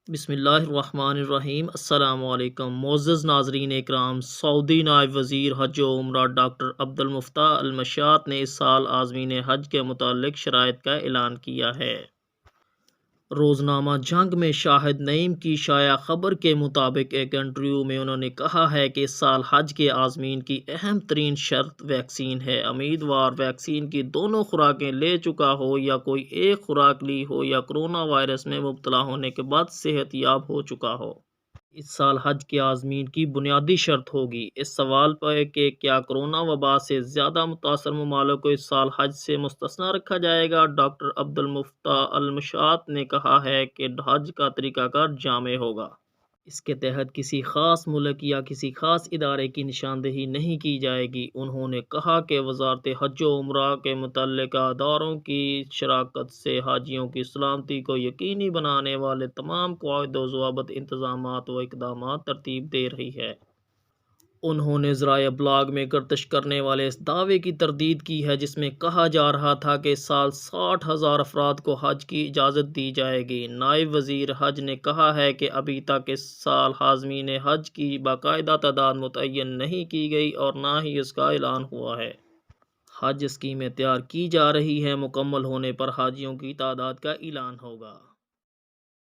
بسم اللہ الرحمن الرحیم۔ السلام علیکم معزز ناظرین اکرام، سعودی نائب وزیر حج و عمرہ ڈاکٹر عبد المفتاح المشات نے اس سال عازمین حج کے متعلق شرائط کا اعلان کیا ہے۔ روزنامہ جنگ میں شاہد نعیم کی شائع خبر کے مطابق ایک انٹرویو میں انہوں نے کہا ہے کہ اس سال حج کے عازمین کی اہم ترین شرط ویکسین ہے۔ امیدوار ویکسین کی دونوں خوراکیں لے چکا ہو یا کوئی ایک خوراک لی ہو یا کرونا وائرس میں مبتلا ہونے کے بعد صحت یاب ہو چکا ہو۔ اس سال حج کے عازمین کی بنیادی شرط ہوگی۔ اس سوال پر کہ کیا کرونا وبا سے زیادہ متاثر ممالک کو اس سال حج سے مستثنی رکھا جائے گا، ڈاکٹر عبد المفتاح المشات نے کہا ہے کہ حج کا طریقہ کار جامع ہوگا۔ اس کے تحت کسی خاص ملک یا کسی خاص ادارے کی نشاندہی نہیں کی جائے گی۔ انہوں نے کہا کہ وزارت حج و عمرہ کے متعلقہ اداروں کی شراکت سے حاجیوں کی سلامتی کو یقینی بنانے والے تمام قواعد و ضوابط، انتظامات و اقدامات ترتیب دے رہی ہے۔ انہوں نے ذرائع ابلاغ میں گردش کرنے والے اس دعوے کی تردید کی ہے جس میں کہا جا رہا تھا کہ اس سال 60,000 افراد کو حج کی اجازت دی جائے گی۔ نائب وزیر حج نے کہا ہے کہ ابھی تک اس سال حاضمین حج کی باقاعدہ تعداد متعین نہیں کی گئی اور نہ ہی اس کا اعلان ہوا ہے۔ حج اسکیمیں تیار کی جا رہی ہیں، مکمل ہونے پر حاجیوں کی تعداد کا اعلان ہوگا۔